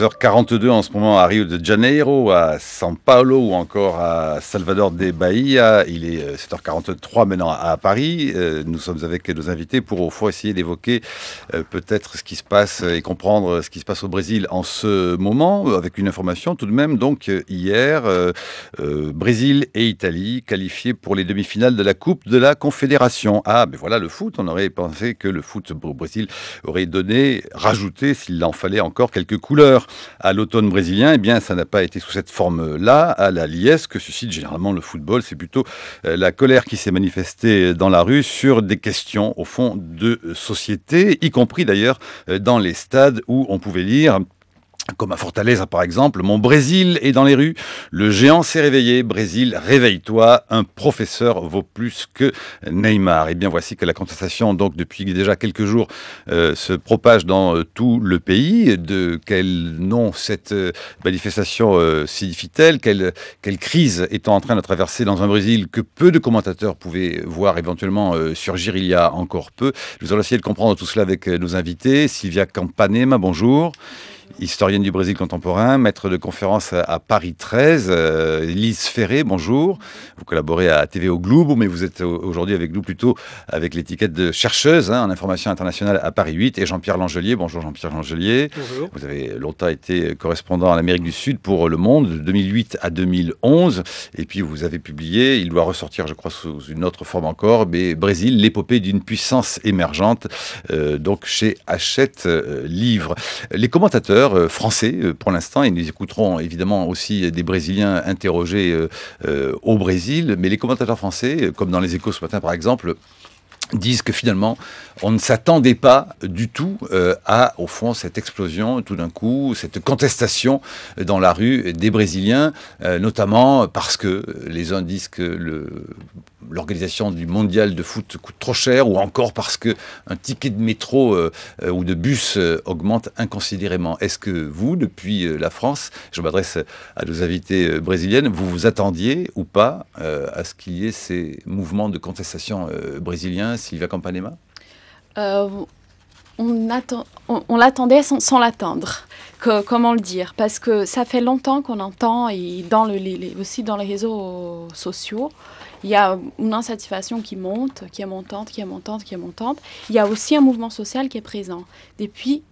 h 42 en ce moment à Rio de Janeiro, à São Paulo ou encore à Salvador de Bahia. Il est 7h43 maintenant à Paris. Nous sommes avec nos invités pour au fond essayer d'évoquer peut-être ce qui se passe et comprendre ce qui se passe au Brésil en ce moment, avec une information tout de même. Donc hier, Brésil et Italie qualifiés pour les demi-finales de la Coupe de la Confédération. Ah, mais voilà le foot. On aurait pensé que le foot au Brésil aurait rajouté, s'il en fallait encore, quelques couleurs à l'automne brésilien. Eh bien, ça n'a pas été sous cette forme-là. À la liesse que suscite généralement le football, c'est plutôt la colère qui s'est manifestée dans la rue sur des questions, au fond, de société, y compris d'ailleurs dans les stades où on pouvait lire, comme à Fortaleza par exemple, « Mon Brésil est dans les rues, le géant s'est réveillé, Brésil, réveille-toi, un professeur vaut plus que Neymar ». Et bien voici que la contestation, donc depuis déjà quelques jours, se propage dans tout le pays. De quel nom cette manifestation signifie-t-elle? Quelle crise est-on en train de traverser dans un Brésil que peu de commentateurs pouvaient voir éventuellement surgir il y a encore peu? Nous allons essayer de comprendre tout cela avec nos invités. Sylvia Campanema, bonjour. Historienne du Brésil contemporain, maître de conférence à Paris 13. Lise Ferré, bonjour. Vous collaborez à TV au Globo, mais vous êtes aujourd'hui avec nous plutôt avec l'étiquette de chercheuse en information internationale à Paris 8. Et Jean-Pierre Langelier, bonjour Jean-Pierre Langelier. Bonjour. Vous avez longtemps été correspondant en Amérique du Sud pour Le Monde, de 2008 à 2011. Et puis vous avez publié, il doit ressortir je crois sous une autre forme encore, mais Brésil, l'épopée d'une puissance émergente, donc chez Hachette Livre. Les commentateurs français pour l'instant, et nous écouterons évidemment aussi des Brésiliens interrogés au Brésil, mais les commentateurs français, comme dans les Échos ce matin par exemple, disent que finalement, on ne s'attendait pas du tout à, au fond, cette explosion, tout d'un coup, cette contestation dans la rue des Brésiliens, notamment parce que les uns disent que l'organisation du mondial de foot coûte trop cher, ou encore parce qu'un ticket de métro ou de bus augmente inconsidérément. Est-ce que vous, depuis la France, je m'adresse à nos invités brésiliennes, vous vous attendiez ou pas à ce qu'il y ait ces mouvements de contestation brésiliens, Sylvia Campanema? On l'attendait sans l'attendre. Comment le dire? Parce que ça fait longtemps qu'on entend, et aussi dans les réseaux sociaux, il y a une insatisfaction qui monte, qui est montante. Il y a aussi un mouvement social qui est présent depuis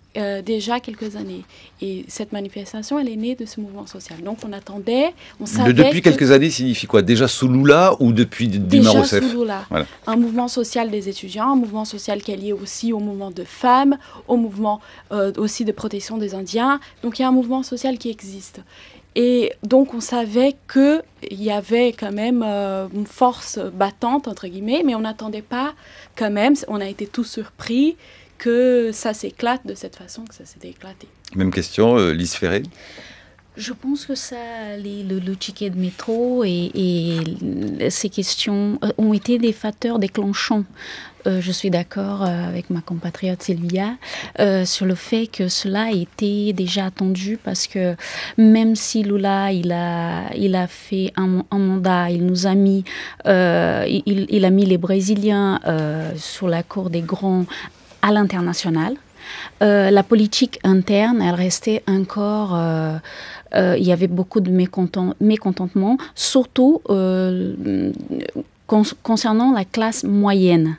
déjà quelques années. Et cette manifestation, elle est née de ce mouvement social. Donc on attendait, on savait... Depuis quelques années signifie quoi? Déjà sous Lula ou depuis Dilma Rousseff? Déjà sous Lula. Voilà. Un mouvement social des étudiants, un mouvement social qui est lié aussi au mouvement de femmes, au mouvement aussi de protection des Indiens. Donc il y a un mouvement social qui existe. Et donc on savait qu'il y avait quand même une force battante, entre guillemets, mais on n'attendait pas quand même, on a été tous surpris que ça s'éclate de cette façon que ça s'est éclaté. Même question, Lise Ferré? Je pense que le ticket de métro et ces questions ont été des facteurs déclenchants. Je suis d'accord avec ma compatriote Sylvia sur le fait que cela était déjà attendu, parce que même si Lula il a fait un mandat, il nous a mis il a mis les Brésiliens sur la cour des grands à l'international. La politique interne, elle restait encore... il y avait beaucoup de mécontentement, surtout concernant la classe moyenne.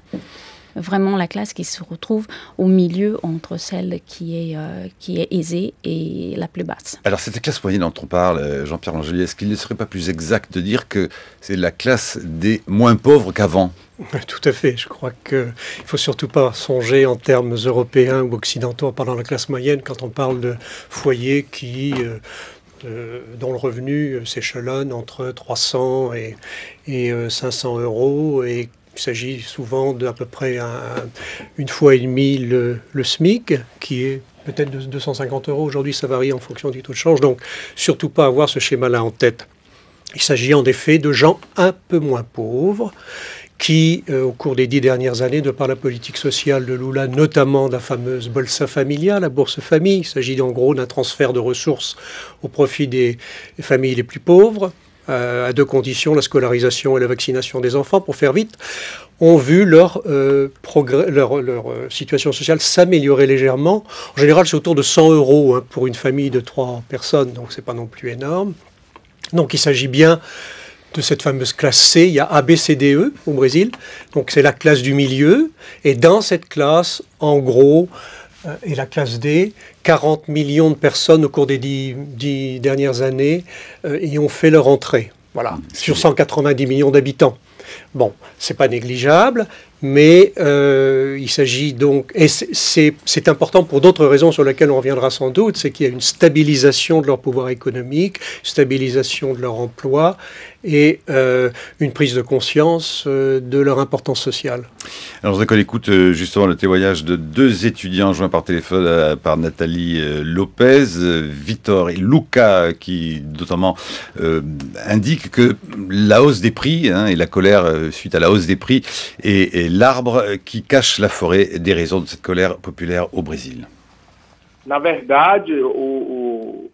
Vraiment la classe qui se retrouve au milieu entre celle qui est aisée et la plus basse. Alors cette classe moyenne dont on parle, Jean-Pierre Langelier, est-ce qu'il ne serait pas plus exact de dire que c'est la classe des moins pauvres qu'avant? Tout à fait. Je crois qu'il ne faut surtout pas songer en termes européens ou occidentaux en parlant de la classe moyenne quand on parle de foyers dont le revenu s'échelonne entre 300 et 500 euros, et il s'agit souvent d'à peu près une fois et demie le SMIC, qui est peut-être de 250 euros. Aujourd'hui, ça varie en fonction du taux de change. Donc, surtout pas avoir ce schéma-là en tête. Il s'agit en effet de gens un peu moins pauvres qui, au cours des 10 dernières années, de par la politique sociale de Lula, notamment de la fameuse Bolsa Familia, la bourse famille, il s'agit en gros d'un transfert de ressources au profit des familles les plus pauvres, à deux conditions, la scolarisation et la vaccination des enfants, pour faire vite, ont vu leur situation sociale s'améliorer légèrement. En général, c'est autour de 100 € hein, pour une famille de 3 personnes, donc c'est pas non plus énorme. Donc il s'agit bien de cette fameuse classe C. Il y a A, B, C, D, E au Brésil. Donc c'est la classe du milieu. Et dans cette classe, en gros, et la classe D, 40 millions de personnes au cours des 10 dernières années y ont fait leur entrée. Voilà, sur 190 millions d'habitants. Bon, c'est pas négligeable, mais il s'agit donc, et c'est important pour d'autres raisons sur lesquelles on reviendra sans doute, c'est qu'il y a une stabilisation de leur pouvoir économique, stabilisation de leur emploi et une prise de conscience de leur importance sociale. Alors, je voudrais qu'on écoute justement le témoignage de 2 étudiants joints par téléphone par Nathalie Lopez, Victor et Luca, qui notamment indiquent que la hausse des prix et la colère suite à la hausse des prix est l'arbre qui cache la forêt des raisons de cette colère populaire au Brésil. Na verdade, o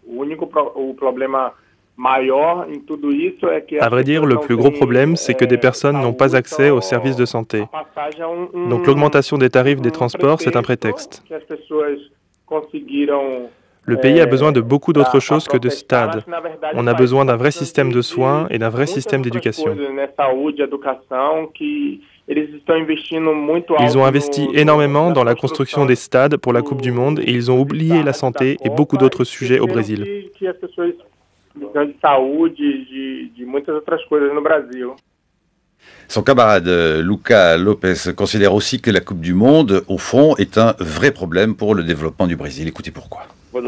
problema maior em tudo isso é que À vrai dire, le plus gros problème, c'est que des personnes n'ont pas accès aux services de santé. Donc l'augmentation des tarifs des transports, c'est un prétexte. Le pays a besoin de beaucoup d'autres choses que de stades. On a besoin d'un vrai système de soins et d'un vrai système d'éducation. Ils ont investi énormément dans la construction des stades pour la Coupe du Monde et ils ont oublié la santé et beaucoup d'autres sujets au Brésil. Son camarade Luca Lopez considère aussi que la Coupe du Monde, au fond, est un vrai problème pour le développement du Brésil. Écoutez pourquoi. La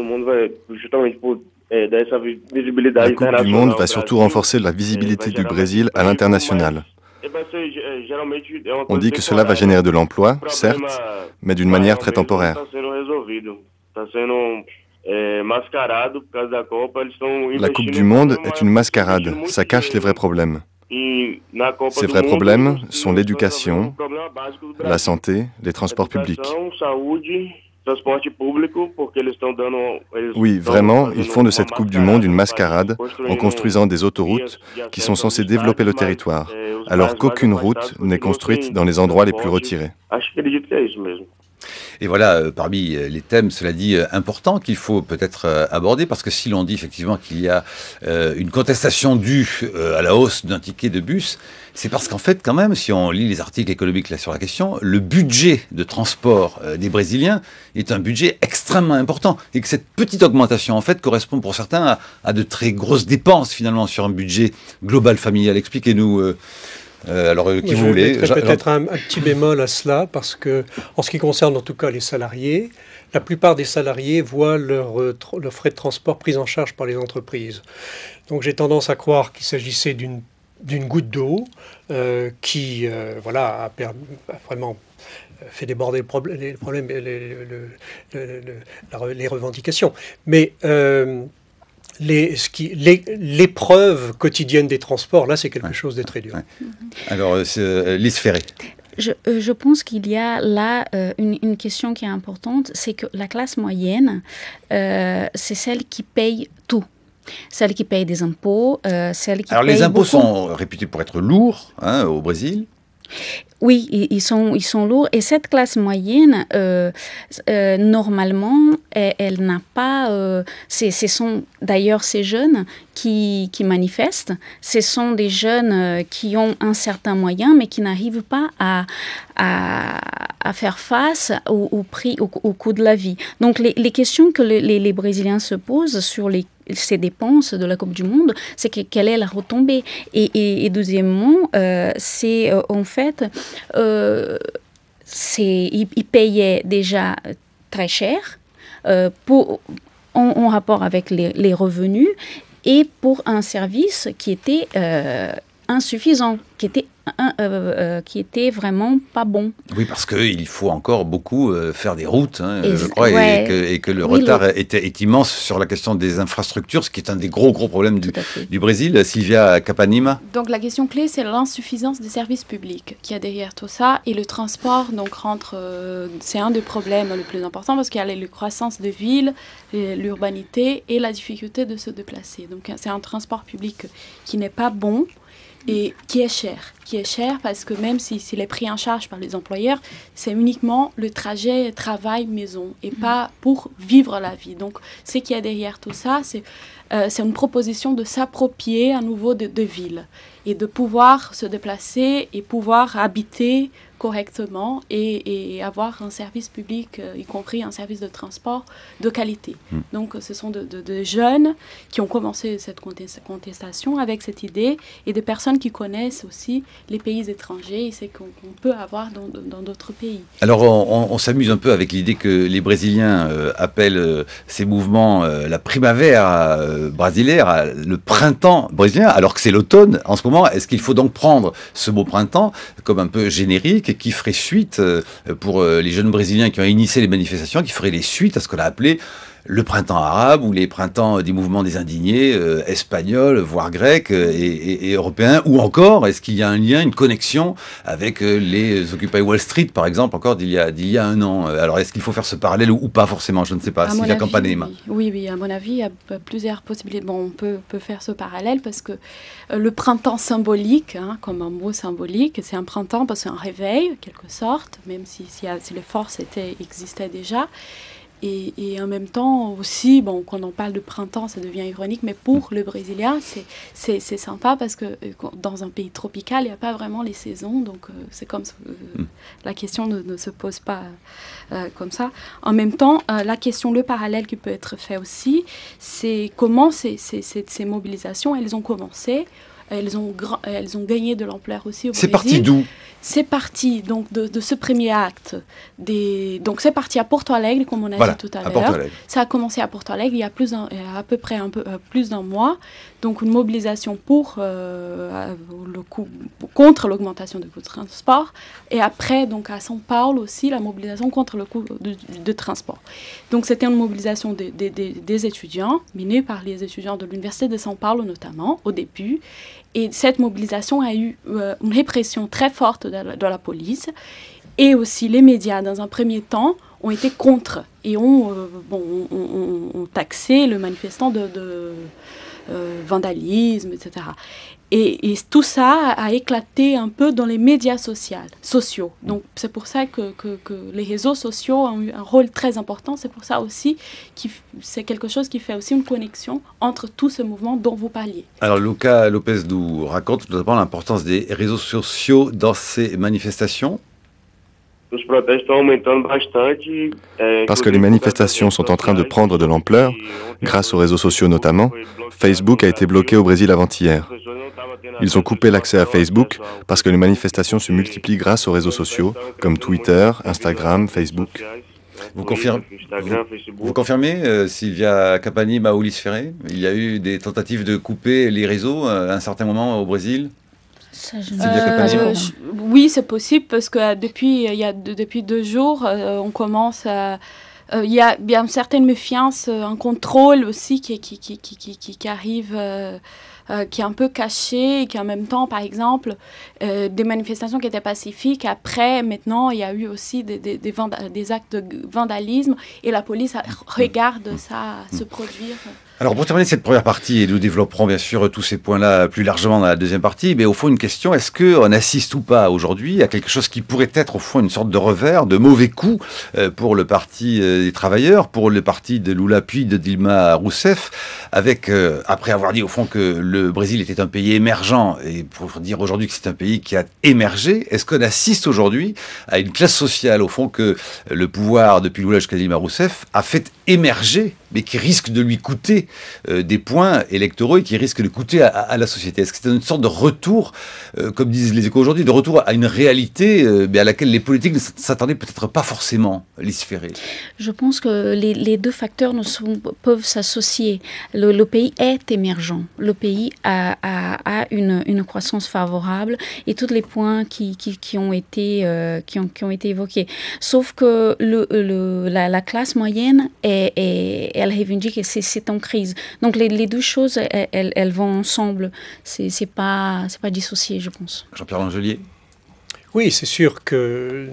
Coupe du Monde va surtout renforcer la visibilité du Brésil à l'international. On dit que cela va générer de l'emploi, certes, mais d'une manière très temporaire. La Coupe du Monde est une mascarade, ça cache les vrais problèmes. Ces vrais problèmes sont l'éducation, la santé, les transports publics. Oui, vraiment, ils font de cette Coupe du Monde une mascarade en construisant des autoroutes qui sont censées développer le territoire, alors qu'aucune route n'est construite dans les endroits les plus retirés. Et voilà, parmi les thèmes, cela dit, importants qu'il faut peut-être aborder, parce que si l'on dit effectivement qu'il y a une contestation due à la hausse d'un ticket de bus, c'est parce qu'en fait, quand même, si on lit les articles économiques là sur la question, le budget de transport des Brésiliens est un budget extrêmement important, et que cette petite augmentation, en fait, correspond pour certains à de très grosses dépenses, finalement, sur un budget global familial. Expliquez-nous... alors, qui vous voulez. Je mettrais peut-être un petit bémol à cela, parce que, en ce qui concerne en tout cas les salariés, la plupart des salariés voient leur frais de transport pris en charge par les entreprises. Donc j'ai tendance à croire qu'il s'agissait d'une goutte d'eau qui voilà, a vraiment fait déborder les problèmes, les revendications. Mais... l'épreuve quotidienne des transports, là, c'est quelque chose de très dur. Ouais. Alors, Lise Ferré. Je pense qu'il y a là une question qui est importante, c'est que la classe moyenne, c'est celle qui paye tout. Celle qui paye des impôts, celle qui Alors, paye les impôts beaucoup. sont réputés pour être lourds au Brésil. Oui, ils sont lourds. Et cette classe moyenne, normalement, elle n'a pas... ce sont d'ailleurs ces jeunes qui manifestent. Ce sont des jeunes qui ont un certain moyen, mais qui n'arrivent pas à faire face au prix, au coût de la vie. Donc, les questions que les Brésiliens se posent sur ces dépenses de la Coupe du Monde, c'est quelle est la retombée. Et deuxièmement, c'est en fait... ils payaient déjà très cher en rapport avec les revenus et pour un service qui était insuffisant, qui était qui était vraiment pas bon. Oui, parce qu'il faut encore beaucoup faire des routes, hein, Et je crois, ouais. et que le Oui, retard est immense sur la question des infrastructures, ce qui est un des gros problèmes Tout à fait. du Brésil. Sylvia Capanima. Donc la question clé, c'est l'insuffisance des services publics qui y a derrière tout ça. Et le transport, donc, c'est un des problèmes le plus importants parce qu'il y a la croissance de villes, l'urbanité et la difficulté de se déplacer. Donc c'est un transport public qui n'est pas bon et qui est cher parce que même s'il est pris en charge par les employeurs, c'est uniquement le trajet travail-maison et pas pour vivre la vie. Donc ce qu'il y a derrière tout ça, c'est une proposition de s'approprier à nouveau de villes et de pouvoir se déplacer et pouvoir habiter correctement et avoir un service public, y compris un service de transport de qualité. Donc ce sont de jeunes qui ont commencé cette contestation avec cette idée et des personnes qui connaissent aussi les pays étrangers et c'est qu'on peut avoir dans d'autres pays. Alors on s'amuse un peu avec l'idée que les Brésiliens appellent ces mouvements la primavera brasileira, le printemps brésilien, alors que c'est l'automne en ce moment. Est-ce qu'il faut donc prendre ce mot printemps comme un peu générique qui ferait suite pour les jeunes Brésiliens qui ont initié les manifestations, qui ferait les suites à ce qu'on a appelé le printemps arabe ou les printemps des mouvements des indignés espagnols, voire grecs et européens, ou encore, est-ce qu'il y a un lien, une connexion avec les Occupy Wall Street, par exemple, encore d'il y a un an. Alors, est-ce qu'il faut faire ce parallèle ou pas forcément? Je ne sais pas. Sylvia Capanema. Oui, à mon avis, il y a plusieurs possibilités. Bon, on peut faire ce parallèle parce que le printemps symbolique, comme un mot symbolique, c'est un printemps parce que c'est un réveil, en quelque sorte, même si les forces existaient déjà. Et en même temps aussi, bon, quand on parle de printemps, ça devient ironique, mais pour le Brésilien, c'est sympa parce que dans un pays tropical, il n'y a pas vraiment les saisons, donc c'est comme la question ne se pose pas comme ça. En même temps, la question, le parallèle qui peut être fait aussi, c'est comment ces mobilisations, elles ont commencé. Elles ont gagné de l'ampleur aussi au Brésil. C'est parti d'où? C'est parti donc de ce premier acte. Donc c'est parti à Porto Alegre, comme on a dit tout à l'heure. Ça a commencé à Porto Alegre il y a à peu près plus d'un mois. Donc une mobilisation contre l'augmentation du coût de transport. Et après, donc à São Paulo aussi, la mobilisation contre le coût de transport. Donc c'était une mobilisation des étudiants, menée par les étudiants de l'Université de São Paulo notamment, au début. Et cette mobilisation a eu une répression très forte de la police. Et aussi les médias, dans un premier temps, ont été contre et ont taxé le manifestant de vandalisme, etc. Et tout ça a éclaté un peu dans les médias sociaux. Donc c'est pour ça que les réseaux sociaux ont eu un rôle très important. C'est pour ça aussi que c'est quelque chose qui fait aussi une connexion entre tous ces mouvements dont vous parliez. Alors Lucas Lopes nous raconte notamment l'importance des réseaux sociaux dans ces manifestations. Parce que les manifestations sont en train de prendre de l'ampleur, grâce aux réseaux sociaux notamment, Facebook a été bloqué au Brésil avant-hier. Ils ont coupé l'accès à Facebook parce que les manifestations se multiplient grâce aux réseaux sociaux, comme Twitter, Instagram, Facebook. Vous confirmez, Sylvia Capanima ou Ulysse Ferré, il y a eu des tentatives de couper les réseaux à un certain moment au Brésil? Oui, c'est possible parce que depuis 2 jours, on commence à... Il y a bien une certaine méfiance, un contrôle aussi qui arrive, qui est un peu caché et qui en même temps, par exemple, des manifestations qui étaient pacifiques. Après, maintenant, il y a eu aussi des actes de vandalisme et la police regarde ça se produire. Alors pour terminer cette première partie, et nous développerons bien sûr tous ces points-là plus largement dans la deuxième partie, mais au fond une question, est-ce qu'on assiste ou pas aujourd'hui à quelque chose qui pourrait être au fond une sorte de revers, de mauvais coup pour le parti des travailleurs, pour le parti de Lula puis de Dilma Rousseff, avec, après avoir dit au fond que le Brésil était un pays émergent, et pour dire aujourd'hui que c'est un pays qui a émergé, est-ce qu'on assiste aujourd'hui à une classe sociale au fond que le pouvoir depuis Lula jusqu'à Dilma Rousseff a fait émerger, mais qui risque de lui coûter des points électoraux et qui risque de coûter à la société. Est-ce que c'est une sorte de retour, comme disent les Échos aujourd'hui, de retour à une réalité à laquelle les politiques ne s'attendaient peut-être pas forcément, Lise Ferré? Je pense que les deux facteurs peuvent s'associer. Le pays est émergent. Le pays a une croissance favorable et tous les points qui ont été évoqués. Sauf que la classe moyenne elle revendique que c'est en crise. Donc les deux choses, elles vont ensemble. C'est pas dissocié, je pense. Jean-Pierre Langelier. Oui, c'est sûr que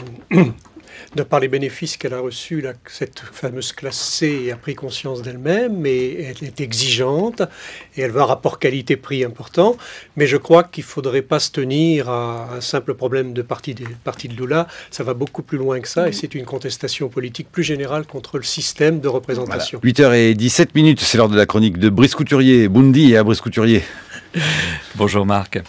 de par les bénéfices qu'elle a reçus, cette fameuse classe C a pris conscience d'elle-même et elle est exigeante et elle veut un rapport qualité-prix important. Mais je crois qu'il ne faudrait pas se tenir à un simple problème de parti de Lula. Ça va beaucoup plus loin que ça et c'est une contestation politique plus générale contre le système de représentation. Voilà. 8h17, c'est l'heure de la chronique de Brice Couturier. Bundi à Brice Couturier. Bonjour Marc.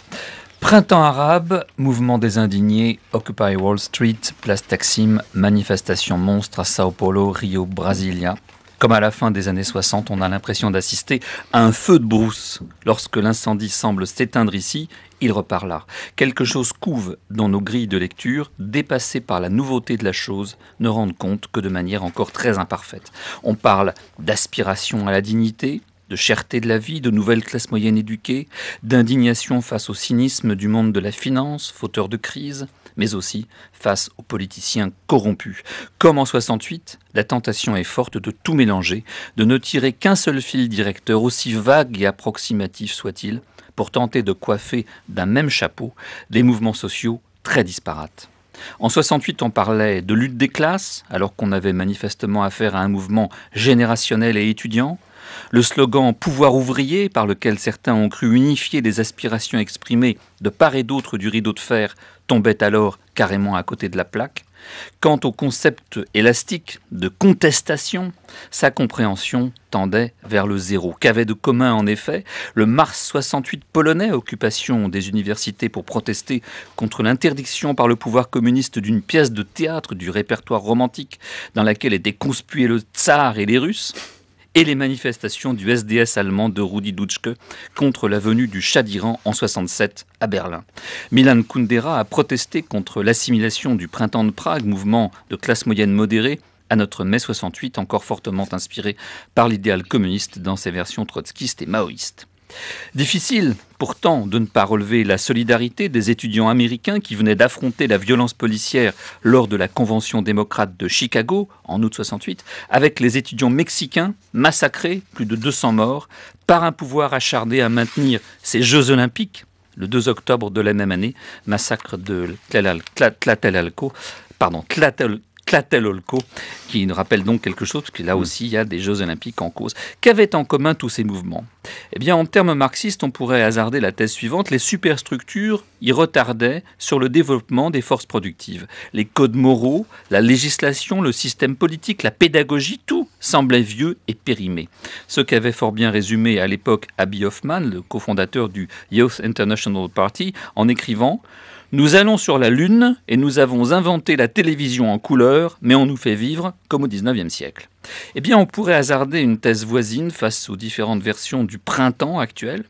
Printemps arabe, mouvement des indignés, Occupy Wall Street, place Taksim, manifestation monstre à Sao Paulo, Rio, Brasilia. Comme à la fin des années 60, on a l'impression d'assister à un feu de brousse. Lorsque l'incendie semble s'éteindre ici, il repart là. Quelque chose couve dans nos grilles de lecture, dépassées par la nouveauté de la chose, ne rendent compte que de manière encore très imparfaite. On parle d'aspiration à la dignité, de cherté de la vie, de nouvelles classes moyennes éduquées, d'indignation face au cynisme du monde de la finance, fauteur de crise, mais aussi face aux politiciens corrompus. Comme en 68, la tentation est forte de tout mélanger, de ne tirer qu'un seul fil directeur, aussi vague et approximatif soit-il, pour tenter de coiffer d'un même chapeau des mouvements sociaux très disparates. En 68, on parlait de lutte des classes, alors qu'on avait manifestement affaire à un mouvement générationnel et étudiant. Le slogan « pouvoir ouvrier », par lequel certains ont cru unifier les aspirations exprimées de part et d'autre du rideau de fer, tombait alors carrément à côté de la plaque. Quant au concept élastique de contestation, sa compréhension tendait vers le zéro. Qu'avait de commun en effet le mars 68 polonais, occupation des universités pour protester contre l'interdiction par le pouvoir communiste d'une pièce de théâtre du répertoire romantique dans laquelle étaient conspués le tsar et les Russes, et les manifestations du SDS allemand de Rudi Dutschke contre la venue du Shah d'Iran en 67 à Berlin. Milan Kundera a protesté contre l'assimilation du printemps de Prague, mouvement de classe moyenne modérée, à notre mai 68, encore fortement inspiré par l'idéal communiste dans ses versions trotskistes et maoïstes. Difficile pourtant de ne pas relever la solidarité des étudiants américains qui venaient d'affronter la violence policière lors de la Convention démocrate de Chicago en août 68 avec les étudiants mexicains massacrés, plus de 200 morts, par un pouvoir acharné à maintenir ces Jeux olympiques. Le 2 octobre de la même année, massacre de Tlatelolco, qui nous rappelle donc quelque chose, parce que là aussi, il y a des Jeux olympiques en cause. Qu'avaient en commun tous ces mouvements ? Eh bien, en termes marxistes, on pourrait hasarder la thèse suivante. Les superstructures y retardaient sur le développement des forces productives. Les codes moraux, la législation, le système politique, la pédagogie, tout semblait vieux et périmé. Ce qu'avait fort bien résumé à l'époque Abby Hoffman, le cofondateur du Youth International Party, en écrivant « Nous allons sur la Lune et nous avons inventé la télévision en couleur, mais on nous fait vivre comme au XIXe siècle. » Eh bien, on pourrait hasarder une thèse voisine face aux différentes versions du printemps actuel.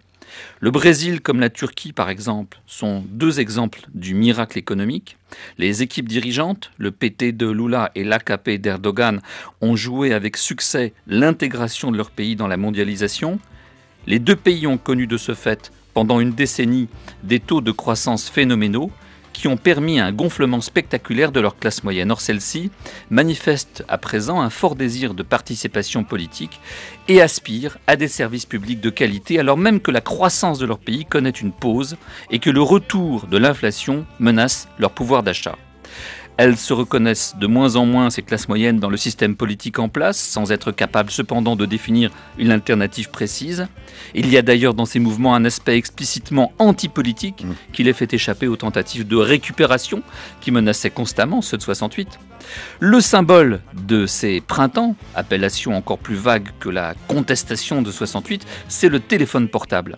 Le Brésil, comme la Turquie par exemple, sont deux exemples du miracle économique. Les équipes dirigeantes, le PT de Lula et l'AKP d'Erdogan, ont joué avec succès l'intégration de leur pays dans la mondialisation. Les deux pays ont connu de ce fait pendant une décennie des taux de croissance phénoménaux qui ont permis un gonflement spectaculaire de leur classe moyenne. Or, celle-ci manifeste à présent un fort désir de participation politique et aspire à des services publics de qualité, alors même que la croissance de leur pays connaît une pause et que le retour de l'inflation menace leur pouvoir d'achat. Elles se reconnaissent de moins en moins, ces classes moyennes, dans le système politique en place, sans être capables cependant de définir une alternative précise. Il y a d'ailleurs dans ces mouvements un aspect explicitement anti-politique qui les fait échapper aux tentatives de récupération qui menaçaient constamment ceux de 68. Le symbole de ces printemps, appellation encore plus vague que la contestation de 68, c'est le téléphone portable.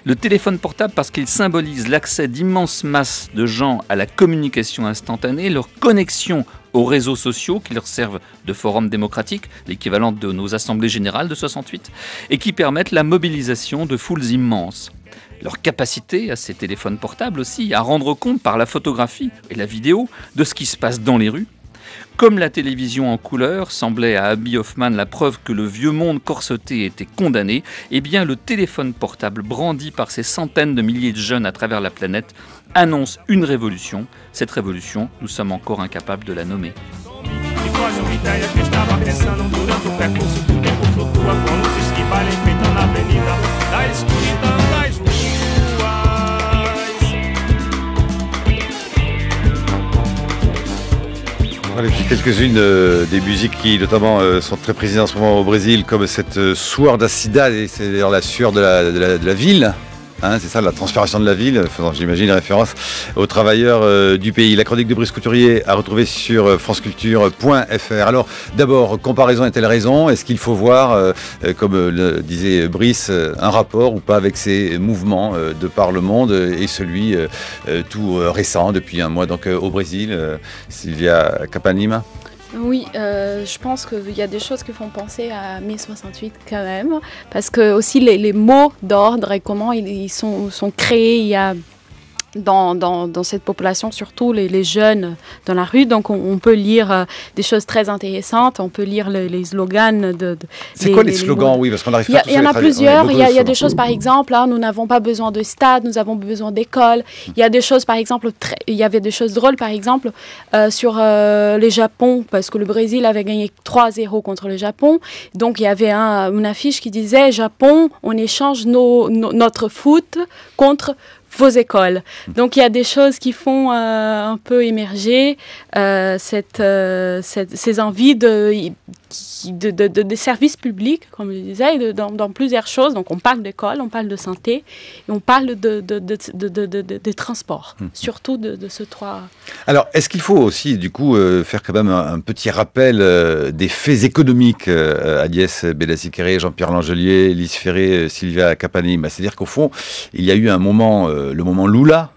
Le téléphone portable parce qu'il symbolise l'accès d'immenses masses de gens à la communication instantanée, leur connexion aux réseaux sociaux qui leur servent de forum démocratique, l'équivalent de nos assemblées générales de 68, et qui permettent la mobilisation de foules immenses. Leur capacité, à ces téléphones portables aussi, à rendre compte par la photographie et la vidéo de ce qui se passe dans les rues. Comme la télévision en couleur semblait à Abby Hoffman la preuve que le vieux monde corseté était condamné, eh bien le téléphone portable brandi par ces centaines de milliers de jeunes à travers la planète annonce une révolution. Cette révolution, nous sommes encore incapables de la nommer. Quelques-unes des musiques qui notamment sont très prisées en ce moment au Brésil, comme cette sueur da cidade, c'est d'ailleurs la sueur de la ville. Hein, c'est ça, la transpiration de la ville, faisant, j'imagine, référence aux travailleurs du pays. La chronique de Brice Couturier à retrouver sur franceculture.fr. Alors, d'abord, comparaison est-elle raison? Est-ce qu'il faut voir, comme le disait Brice, un rapport ou pas avec ces mouvements de par le monde et celui tout récent, depuis un mois donc au Brésil, Sylvia Capanima? Oui, je pense qu'il y a des choses qui font penser à mai 68 quand même, parce que aussi les mots d'ordre et comment ils sont créés, il y a dans cette population, surtout les jeunes dans la rue. Donc on peut lire des choses très intéressantes, on peut lire les slogans. C'est quoi les slogans? Oui, parce qu'on arrive pas. Il y en a plusieurs. Il y a des choses, par exemple, nous n'avons pas besoin de stade, nous avons besoin d'écoles. Il y a des choses, par exemple, il y avait des choses drôles, par exemple, sur le Japon, parce que le Brésil avait gagné 3-0 contre le Japon. Donc il y avait une affiche qui disait « Japon, on échange notre foot contre vos écoles ». Donc il y a des choses qui font un peu émerger ces envies de services publics, comme je disais, dans plusieurs choses. Donc on parle d'école, on parle de santé, et on parle de transport, surtout de ce trois. Alors, est-ce qu'il faut aussi, du coup, faire quand même un petit rappel des faits économiques, Agnès Belazzi-Kéré, Jean-Pierre Langelier, Lise Ferré, Sylvia Capanima? C'est-à-dire qu'au fond, il y a eu un moment, le moment Lula,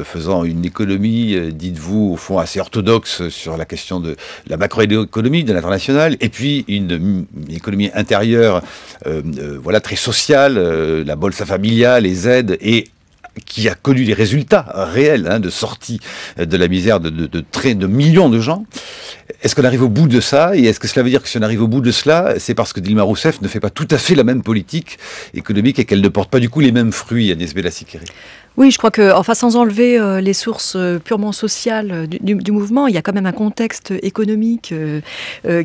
faisant une économie, dites-vous, au fond, assez orthodoxe sur la question de la macroéconomie, de l'international, et puis une économie intérieure, voilà, très sociale, la Bolsa Familia, les aides, et qui a connu des résultats réels de sortie de la misère de millions de gens. Est-ce qu'on arrive au bout de ça? Et est-ce que cela veut dire que si on arrive au bout de cela, c'est parce que Dilma Rousseff ne fait pas tout à fait la même politique économique et qu'elle ne porte pas du coup les mêmes fruits, Agnès Belazzi-Kéré? Oui, je crois que, enfin, sans enlever les sources purement sociales du mouvement, il y a quand même un contexte économique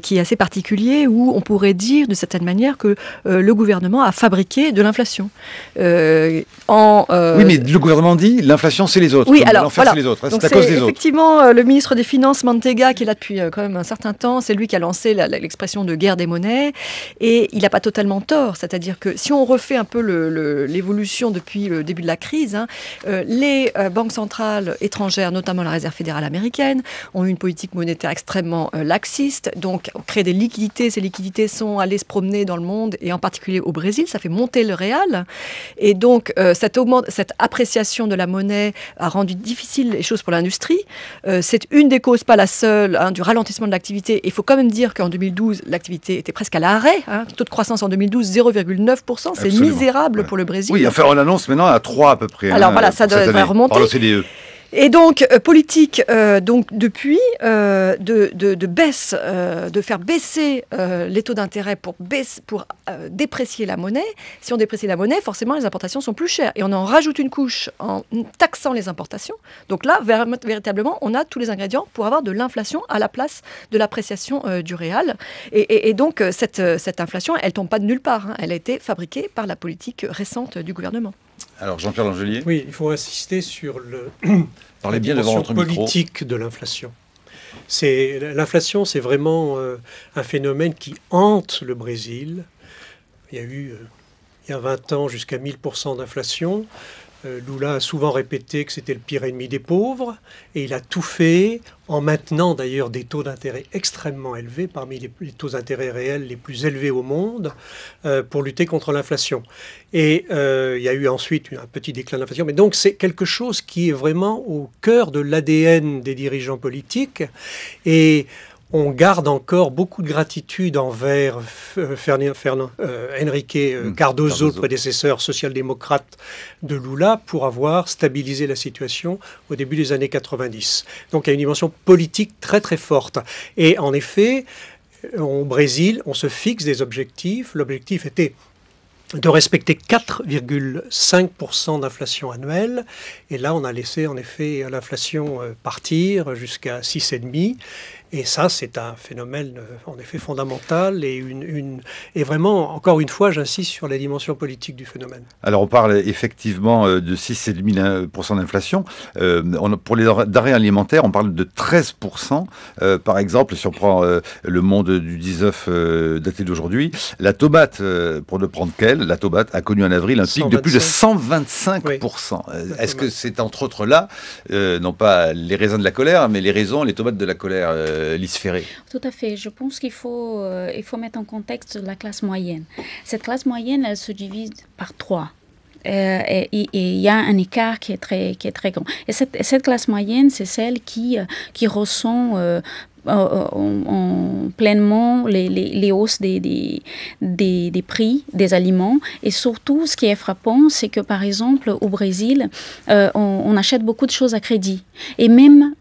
qui est assez particulier, où on pourrait dire, de certaine manière, que le gouvernement a fabriqué de l'inflation. Oui, mais le gouvernement dit l'inflation, c'est les autres. Oui, alors l'enfer, voilà. c'est les autres. Donc c'est à cause des autres. Effectivement, le ministre des Finances, Mantega, qui est là depuis quand même un certain temps, c'est lui qui a lancé l'expression de guerre des monnaies, et il n'a pas totalement tort. C'est-à-dire que si on refait un peu l'évolution depuis le début de la crise, les banques centrales étrangères, notamment la Réserve fédérale américaine, ont eu une politique monétaire extrêmement laxiste, donc créer des liquidités. Ces liquidités sont allées se promener dans le monde, et en particulier au Brésil, ça fait monter le réal, et donc cette appréciation de la monnaie a rendu difficile les choses pour l'industrie. C'est une des causes, pas la seule, du ralentissement de l'activité. Il faut quand même dire qu'en 2012, l'activité était presque à l'arrêt. Taux de croissance en 2012, 0,9%, c'est misérable pour le Brésil. Oui, enfin, on annonce maintenant à 3 à peu près. Alors voilà, ça devrait remonter. Par l'OCDE. Et donc, politique, donc depuis, de baisse, de faire baisser les taux d'intérêt pour déprécier la monnaie. Si on déprécie la monnaie, forcément, les importations sont plus chères. Et on en rajoute une couche en taxant les importations. Donc là, véritablement, on a tous les ingrédients pour avoir de l'inflation à la place de l'appréciation du réal. Et donc, cette inflation, elle ne tombe pas de nulle part. Elle a été fabriquée par la politique récente du gouvernement. Alors, Jean-Pierre Langelier. Oui, il faut insister sur la dimension politique de l'inflation. L'inflation, c'est vraiment un phénomène qui hante le Brésil. Il y a eu, il y a 20 ans, jusqu'à 1000% d'inflation. Lula a souvent répété que c'était le pire ennemi des pauvres, et il a tout fait en maintenant d'ailleurs des taux d'intérêt extrêmement élevés, parmi les taux d'intérêt réels les plus élevés au monde, pour lutter contre l'inflation. Et il y a eu ensuite un petit déclin de l'inflation, mais donc c'est quelque chose qui est vraiment au cœur de l'ADN des dirigeants politiques, et on garde encore beaucoup de gratitude envers Enrique Cardoso, prédécesseur social-démocrate de Lula, pour avoir stabilisé la situation au début des années 90. Donc il y a une dimension politique très très forte. Et en effet, au Brésil, on se fixe des objectifs. L'objectif était de respecter 4,5% d'inflation annuelle. Et là, on a laissé en effet l'inflation partir jusqu'à 6,5%. Et ça, c'est un phénomène en effet fondamental et vraiment, encore une fois, j'insiste sur la dimension politique du phénomène. Alors, on parle effectivement de 6,5% d'inflation. Pour les denrées alimentaires, on parle de 13%. Par exemple, si on prend le Monde du 19 daté d'aujourd'hui, la tomate, pour ne prendre qu'elle, la tomate a connu en avril un pic de plus de 125%. Oui. Est-ce que c'est entre autres là, non pas les raisins de la colère, mais les tomates de la colère Lys-Ferré? Tout à fait. Je pense qu'il faut mettre en contexte la classe moyenne. Cette classe moyenne, elle se divise par 3. Et il y a un écart qui est très grand. Et cette classe moyenne, c'est celle qui ressent pleinement les hausses des prix des aliments. Et surtout, ce qui est frappant, c'est que, par exemple, au Brésil, on achète beaucoup de choses à crédit. Et même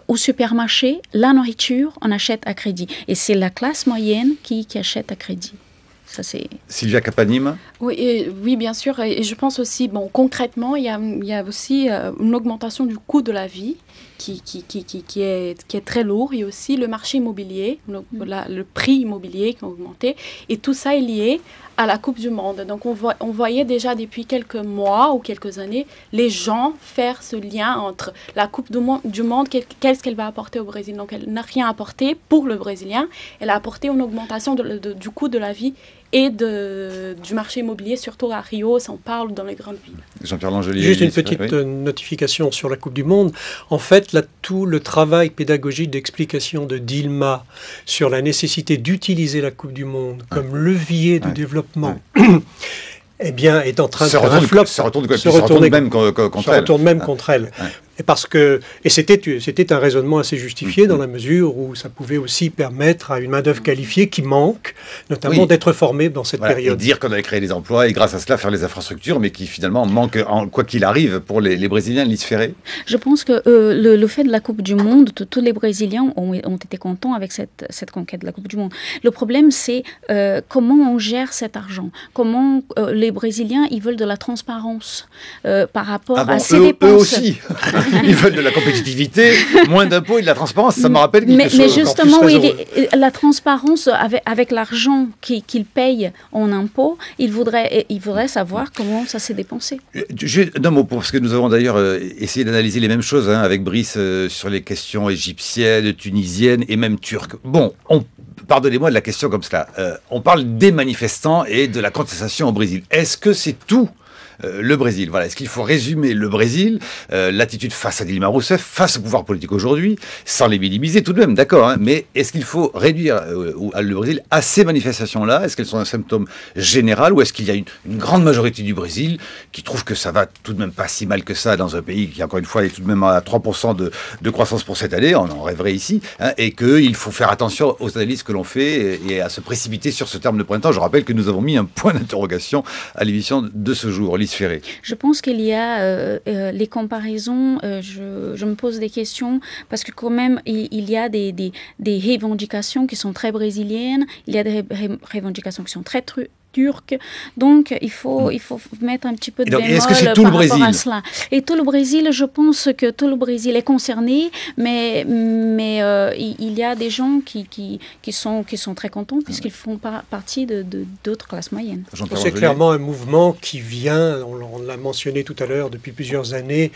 au supermarché, la nourriture, on achète à crédit. Et c'est la classe moyenne qui achète à crédit. Ça, c'est... Sylvia Capanime. Oui, bien sûr. Et je pense aussi, concrètement, il y a aussi une augmentation du coût de la vie qui est très lourd. Il y a aussi le marché immobilier, le prix immobilier qui a augmenté. Et tout ça est lié à la Coupe du Monde. Donc, on voyait déjà depuis quelques mois ou quelques années les gens faire ce lien entre la Coupe du Monde, qu'est-ce qu'elle va apporter au Brésil. Donc, elle n'a rien apporté pour le Brésilien. Elle a apporté une augmentation du coût de la vie et du marché immobilier, surtout à Rio, São Paulo, dans les grandes villes. Jean-Pierre Langelier. Juste une petite notification sur la Coupe du Monde. En fait, là, tout le travail pédagogique d'explication de Dilma sur la nécessité d'utiliser la Coupe du Monde comme levier du développement, eh bien, est en train de faire un flop. Se retourne même contre elle. Et c'était un raisonnement assez justifié dans la mesure où ça pouvait aussi permettre à une main-d'œuvre qualifiée qui manque, notamment d'être formée dans cette période. Et dire qu'on avait créé des emplois et grâce à cela faire les infrastructures, mais qui finalement manquent, quoi qu'il arrive, pour les Brésiliens, Lys-Ferré. Je pense que le fait de la Coupe du Monde, tous les Brésiliens ont été contents avec cette conquête de la Coupe du Monde. Le problème, c'est comment on gère cet argent. Comment les Brésiliens, ils veulent de la transparence par rapport à ces dépenses. Eux aussi ils veulent de la compétitivité, moins d'impôts et de la transparence. Ça me rappelle quelque chose. Mais justement, la transparence avec l'argent qu'ils payent en impôts, ils voudraient savoir comment ça s'est dépensé. D'un mot, parce que nous avons d'ailleurs essayé d'analyser les mêmes choses avec Brice sur les questions égyptiennes, tunisiennes et même turques. Bon, pardonnez-moi de la question comme cela. On parle des manifestants et de la contestation au Brésil. Est-ce que c'est tout le Brésil? Voilà. Est-ce qu'il faut résumer le Brésil, l'attitude face à Dilma Rousseff, face au pouvoir politique aujourd'hui, sans les minimiser tout de même, d'accord, mais est-ce qu'il faut réduire le Brésil à ces manifestations-là? Est-ce qu'elles sont un symptôme général, ou est-ce qu'il y a une grande majorité du Brésil qui trouve que ça va tout de même pas si mal que ça dans un pays qui, encore une fois, est tout de même à 3% de croissance pour cette année, on en rêverait ici, et qu'il faut faire attention aux analyses que l'on fait et à se précipiter sur ce terme de printemps? Je rappelle que nous avons mis un point d'interrogation à l'émission de ce jour. Lys-Ferré. Je pense qu'il y a les comparaisons, je me pose des questions, parce que quand même, il y a des revendications qui sont très brésiliennes, il y a des revendications qui sont très turque. Donc, il faut mettre un petit peu de bémol est-ce que c'est tout par le Brésil? rapport à cela. Et tout le Brésil, je pense que tout le Brésil est concerné, mais il y a des gens qui sont très contents puisqu'ils font partie d'autres classes moyennes. C'est clairement un mouvement qui vient, on l'a mentionné tout à l'heure, depuis plusieurs années,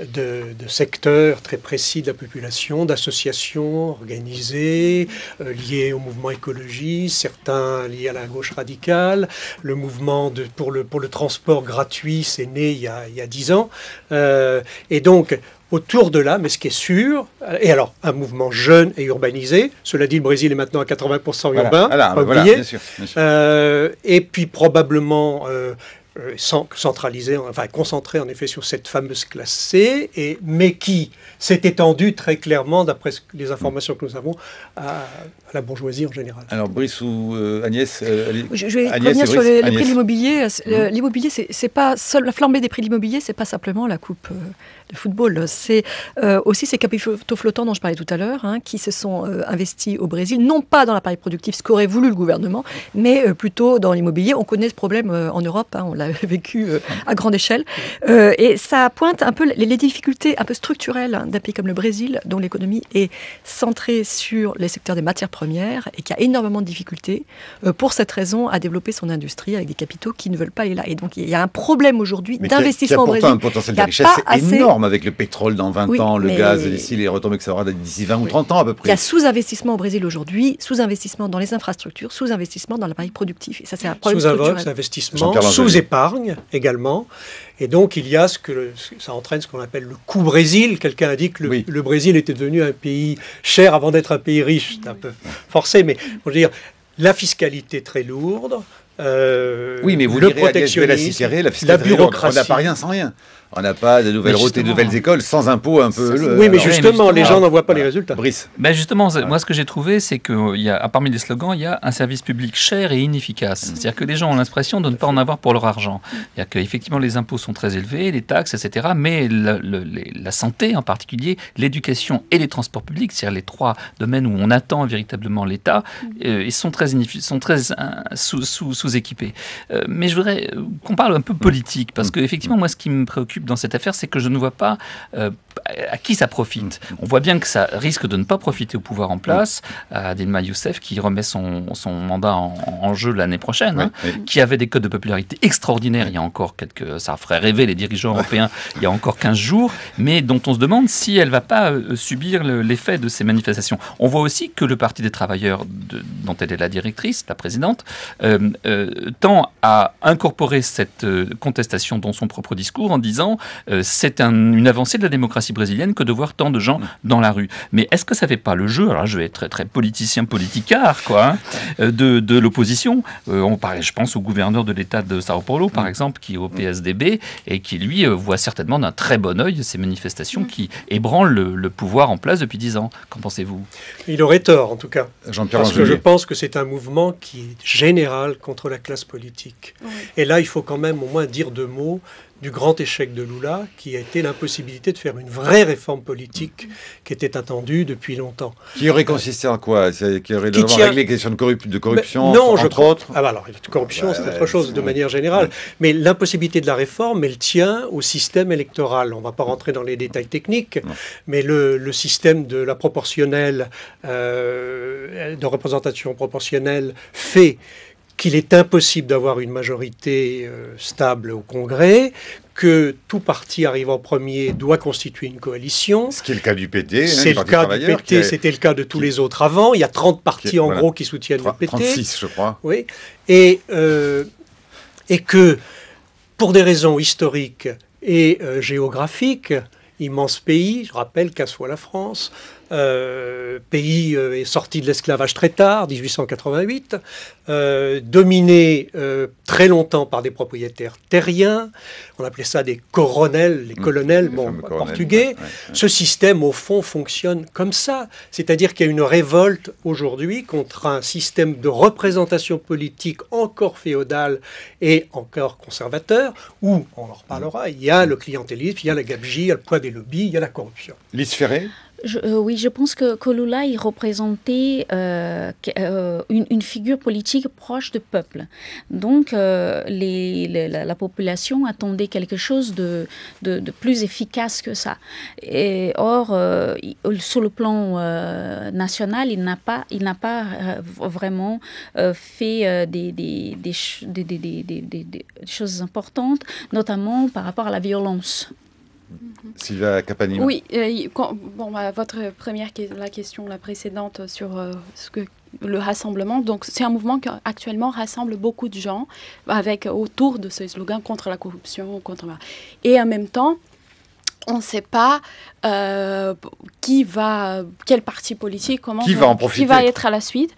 de secteurs très précis de la population, d'associations organisées, liées au mouvement écologiste, certains liés à la gauche radicale, général. Le mouvement pour le transport gratuit, c'est né il y a 10 ans. Et donc, autour de là, mais ce qui est sûr, et alors un mouvement jeune et urbanisé, cela dit le Brésil est maintenant à 80% urbain, pas oublier, bien sûr. Et puis probablement centralisé, enfin concentré en effet sur cette fameuse classe C, mais qui s'est étendue très clairement, d'après les informations que nous avons, à la bourgeoisie en général. Alors Brice ou Agnès Je vais revenir sur les prix de l'immobilier. L'immobilier, c'est pas seul, la flambée des prix de l'immobilier, c'est pas simplement la coupe de football, c'est aussi ces capitaux flottants dont je parlais tout à l'heure, qui se sont investis au Brésil, non pas dans l'appareil productif, ce qu'aurait voulu le gouvernement, mais plutôt dans l'immobilier. On connaît ce problème en Europe, on l'a vécu à grande échelle, et ça pointe un peu les difficultés un peu structurelles d'un pays comme le Brésil, dont l'économie est centrée sur les secteurs des matières premières et qui a énormément de difficultés pour cette raison à développer son industrie avec des capitaux qui ne veulent pas aller là. Et donc il y a un problème aujourd'hui d'investissement au Brésil. Mais qui a pourtant un potentiel de richesse énorme avec le pétrole dans 20 ans, le gaz d'ici, les retombées que ça aura d'ici 20 ou 30 ans à peu près. Il y a sous-investissement au Brésil aujourd'hui, sous-investissement dans les infrastructures, sous-investissement dans l'appareil productif. Et ça, c'est un problème structurel. Sous-investissement, sous-épargne également. Et donc, il y a ça entraîne ce qu'on appelle le coût Brésil. Quelqu'un a dit que le Brésil était devenu un pays cher avant d'être un pays riche. C'est un peu forcé, mais on veut dire la fiscalité très lourde. Oui, mais vous le direz protectionnisme, la bureaucratie. On n'a pas rien sans rien. On n'a pas de nouvelles routes et de nouvelles écoles sans impôts un peu. Oui, mais justement, les gens n'en voient pas les résultats. Brice. Ben justement, moi, ce que j'ai trouvé, c'est que parmi les slogans, il y a un service public cher et inefficace. C'est-à-dire que les gens ont l'impression de ne pas en avoir pour leur argent. C'est-à-dire qu'effectivement, les impôts sont très élevés, les taxes, etc. Mais la santé, en particulier, l'éducation et les transports publics, c'est-à-dire les trois domaines où on attend véritablement l'État, ils sont très sous-équipés. Mais je voudrais qu'on parle un peu politique, parce qu'effectivement, moi, ce qui me préoccupe dans cette affaire, c'est que je ne vois pas à qui ça profite. On voit bien que ça risque de ne pas profiter au pouvoir en place, à Dilma Rousseff, qui remet son mandat en jeu l'année prochaine, qui avait des codes de popularité extraordinaires il y a encore ça ferait rêver les dirigeants européens il y a encore 15 jours, mais dont on se demande si elle ne va pas subir l'effet de ces manifestations. On voit aussi que le Parti des travailleurs, dont elle est la directrice, la présidente, tend à incorporer cette contestation dans son propre discours en disant c'est une avancée de la démocratie brésilienne que de voir tant de gens dans la rue. Mais est-ce que ça ne fait pas le jeu, alors je vais être très, très politicard, de l'opposition. Je pense au gouverneur de l'État de Sao Paulo, par exemple, qui est au PSDB et qui, lui, voit certainement d'un très bon œil ces manifestations qui ébranlent le pouvoir en place depuis 10 ans. Qu'en pensez-vous ? Il aurait tort, en tout cas. Jean-Pierre Parce que je pense que c'est un mouvement qui est général contre la classe politique. Oui. Et là, il faut quand même au moins dire 2 mots du grand échec de Lula, qui a été l'impossibilité de faire une vraie réforme politique qui était attendue depuis longtemps. Qui aurait consisté en quoi ? Qui aurait réglé les questions de corruption, non, entre autres alors, la corruption, c'est autre chose de manière générale. Mais l'impossibilité de la réforme, elle tient au système électoral. On ne va pas rentrer dans les détails techniques, mais le système de la proportionnelle, de représentation proportionnelle fait qu'il est impossible d'avoir une majorité stable au Congrès, que tout parti arrivant premier doit constituer une coalition. Ce qui est le cas du PT. C'est le cas du PT, c'était le cas de tous les autres avant. Il y a 30 partis en gros qui soutiennent le PT. 36, je crois. Oui. Et que, pour des raisons historiques et géographiques, immense pays, je rappelle qu'à soit la France, pays est sorti de l'esclavage très tard, 1888, dominé très longtemps par des propriétaires terriens, on appelait ça des coronels, les colonels, portugais. Ce système, au fond, fonctionne comme ça. C'est-à-dire qu'il y a une révolte aujourd'hui contre un système de représentation politique encore féodal et encore conservateur, où, on en reparlera, il y a le clientélisme, il y a la gabegie, il y a le poids des lobbies, il y a la corruption. Lise Ferré ? Oui, je pense que Lula, il représentait une figure politique proche du peuple. Donc, la population attendait quelque chose de plus efficace que ça. Or, sur le plan national, il n'a pas vraiment fait des choses importantes, notamment par rapport à la violence. Silvia Capanima. Oui, votre première question, la précédente, sur le rassemblement. Donc, c'est un mouvement qui actuellement rassemble beaucoup de gens autour de ce slogan contre la corruption, et en même temps, on ne sait pas quel parti politique, qui va en profiter, qui va être à la suite.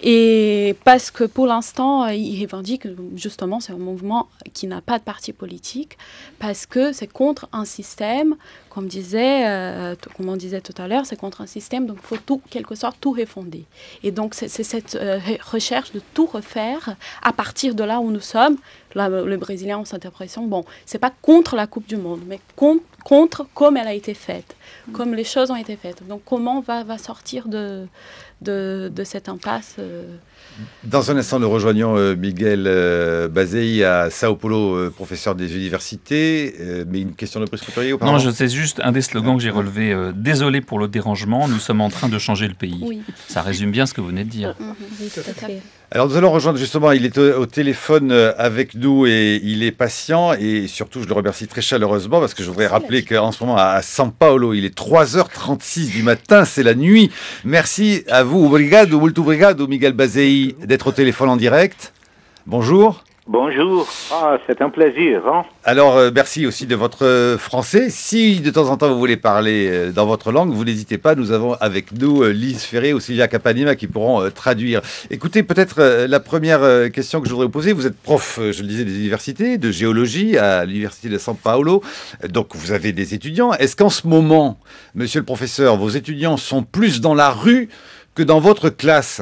Et parce que pour l'instant, ils revendiquent justement, c'est un mouvement qui n'a pas de parti politique, parce que c'est contre un système, comme on disait tout à l'heure, c'est contre un système, donc il faut quelque sorte tout refonder. Et donc c'est cette recherche de tout refaire à partir de là où nous sommes. Là, les Brésiliens ont cette impression, c'est pas contre la Coupe du Monde, mais contre comme elle a été faite, comme les choses ont été faites. Donc comment on va sortir de cette impasse Dans un instant, nous rejoignons Miguel Bazei à Sao Paulo, professeur des universités. Mais une question de presse couturier auparavant ? Non, je sais juste un des slogans que j'ai relevé. Désolé pour le dérangement, nous sommes en train de changer le pays. Oui. Ça résume bien ce que vous venez de dire. Oui, tout à fait. Alors nous allons rejoindre justement, il est au téléphone avec nous et il est patient et surtout je le remercie très chaleureusement parce que je voudrais rappeler qu'en ce moment à São Paulo, il est 3h36 du matin, c'est la nuit. Merci à vous, muito obrigado Miguel Bazei d'être au téléphone en direct. Bonjour. Bonjour, c'est un plaisir. Hein. Alors, merci aussi de votre français. Si de temps en temps vous voulez parler dans votre langue, vous n'hésitez pas. Nous avons avec nous Lise Ferré ou Silvia Capanema qui pourront traduire. Écoutez, peut-être la première question que je voudrais vous poser. Vous êtes prof, je le disais, des universités, de géologie à l'université de São Paulo. Donc, vous avez des étudiants. Est-ce qu'en ce moment, monsieur le professeur, vos étudiants sont plus dans la rue que dans votre classe ?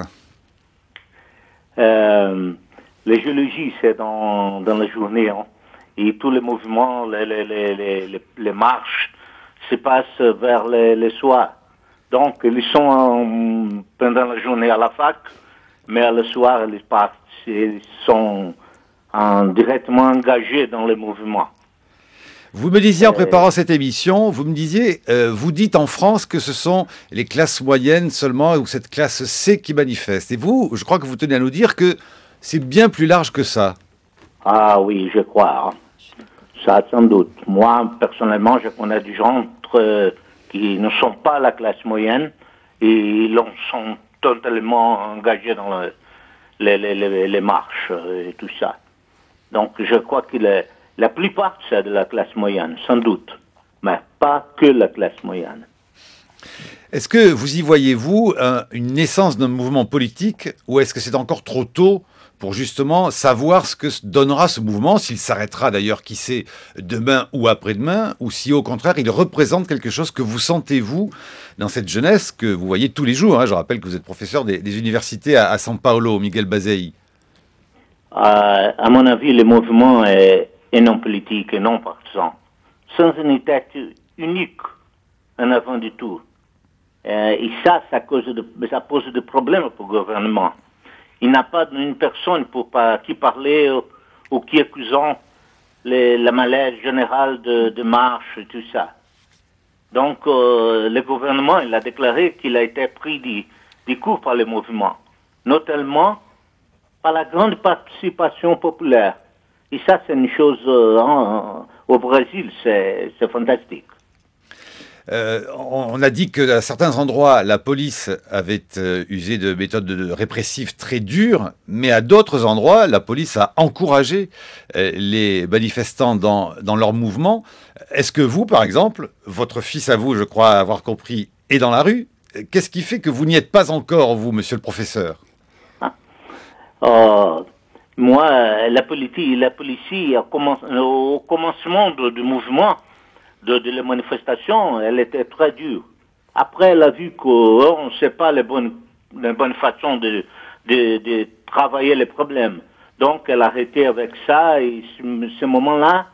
La géologie, c'est dans la journée. Hein. Et tous les mouvements, les marches se passent vers les soirs. Donc, ils sont pendant la journée à la fac, mais le soir, ils sont directement engagés dans les mouvements. Vous me disiez en préparant cette émission, vous dites en France que ce sont les classes moyennes seulement, ou cette classe C qui manifeste. Et vous, je crois que vous tenez à nous dire que c'est bien plus large que ça. Ah oui, je crois. Ça, sans doute. Moi, personnellement, je connais des gens qui ne sont pas la classe moyenne et ils sont totalement engagés dans les marches et tout ça. Donc, je crois que la plupart, c'est de la classe moyenne, sans doute. Mais pas que la classe moyenne. Est-ce que vous y voyez-vous une naissance d'un mouvement politique ou est-ce que c'est encore trop tôt pour justement savoir ce que donnera ce mouvement, s'il s'arrêtera d'ailleurs, qui sait, demain ou après-demain, ou si au contraire il représente quelque chose que vous sentez, vous, dans cette jeunesse que vous voyez tous les jours. Hein. Je rappelle que vous êtes professeur des universités à São Paulo, Miguel Bazei. À mon avis, le mouvement est non politique et non partisan, sans une tête unique en avant du tout. Et ça pose des problèmes pour le gouvernement. Il n'a pas une personne qui parler ou qui accusant la malaise générale de marche et tout ça. Donc, le gouvernement, il a déclaré qu'il a été pris des coups par le mouvement, notamment par la grande participation populaire. Et ça, c'est une chose, au Brésil, c'est fantastique. On a dit qu'à certains endroits, la police avait usé de méthodes répressives très dures, mais à d'autres endroits, la police a encouragé les manifestants dans leur mouvement. Est-ce que vous, par exemple, votre fils à vous, je crois avoir compris, est dans la rue? Qu'est-ce qui fait que vous n'y êtes pas encore, vous, monsieur le professeur? Moi, la police, au commencement du mouvement, de la manifestation, elle était très dure. Après, elle a vu qu'on ne sait pas la bonne façon de travailler les problèmes. Donc, elle a arrêté avec ça. Et ce moment-là,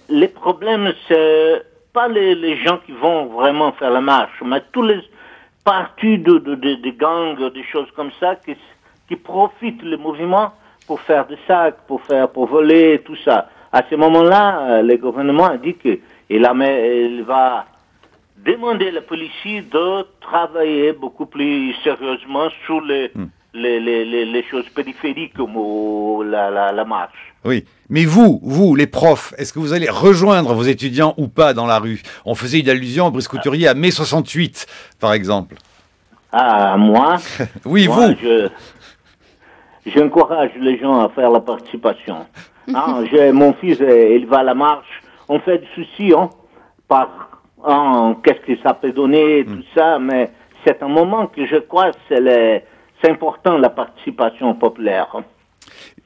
les problèmes, c'est pas les gens qui vont vraiment faire la marche, mais tous les partis de gangs, des choses comme ça, qui profitent le mouvement pour faire des sacs, pour voler, tout ça. À ce moment-là, le gouvernement a dit qu'il va demander à la police de travailler beaucoup plus sérieusement sur les choses périphériques comme la marche. Oui, mais vous, les profs, est-ce que vous allez rejoindre vos étudiants ou pas dans la rue? On faisait une allusion, Brice Couturier, à mai 68, par exemple. Ah, moi? Oui, moi, vous. J'encourage les gens à faire la participation. Hein, mon fils, il va à la marche. On fait du souci, hein, qu'est-ce que ça peut donner, tout ça, mais c'est un moment que je crois que c'est important, la participation populaire.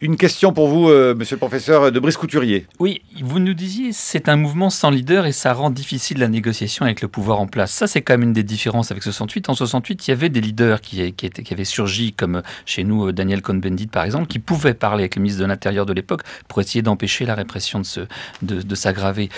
Une question pour vous, monsieur le professeur de Brice-Couturier. Oui, vous nous disiez c'est un mouvement sans leader et ça rend difficile la négociation avec le pouvoir en place. Ça, c'est quand même une des différences avec 68. En 68, il y avait des leaders qui avaient surgi, comme chez nous Daniel Cohn-Bendit par exemple, qui pouvaient parler avec le ministre de l'Intérieur de l'époque pour essayer d'empêcher la répression de s'aggraver.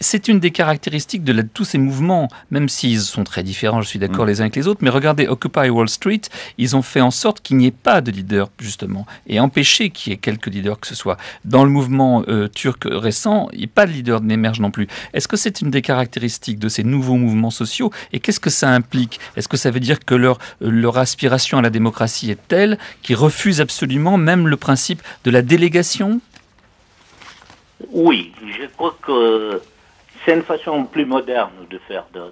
C'est une des caractéristiques de tous ces mouvements, même s'ils sont très différents, je suis d'accord les uns avec les autres, mais regardez Occupy Wall Street, ils ont fait en sorte qu'il n'y ait pas de leader, justement, et empêcher qu'il y ait quelques leaders que ce soit. Dans le mouvement turc récent, pas de leader n'émerge non plus. Est-ce que c'est une des caractéristiques de ces nouveaux mouvements sociaux, et qu'est-ce que ça implique? Est-ce que ça veut dire que leur aspiration à la démocratie est telle qu'ils refusent absolument même le principe de la délégation? Oui, je crois que c'est une façon plus moderne de faire de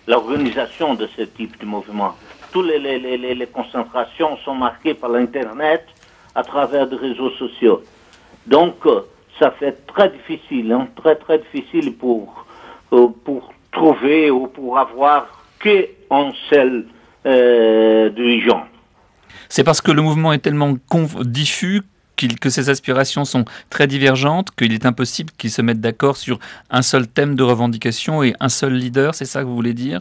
l'organisation de ce type de mouvement. Toutes les concentrations sont marquées par l'Internet à travers des réseaux sociaux. Donc, ça fait très difficile, hein, très difficile pour trouver ou pour avoir qu'un seul dirigeant. C'est parce que le mouvement est tellement diffus que ces aspirations sont très divergentes, qu'il est impossible qu'ils se mettent d'accord sur un seul thème de revendication et un seul leader, c'est ça que vous voulez dire?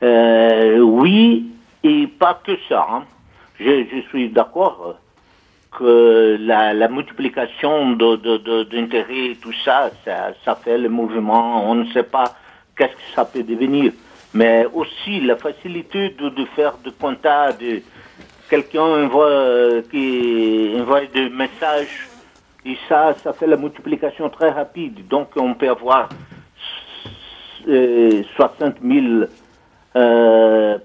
Oui, et pas que ça. Hein. Je suis d'accord que la multiplication d'intérêts et tout ça, ça fait le mouvement, on ne sait pas qu'est-ce que ça peut devenir. Mais aussi la facilité de faire de contact, quelqu'un envoie des messages et ça fait la multiplication très rapide. Donc on peut avoir 60 000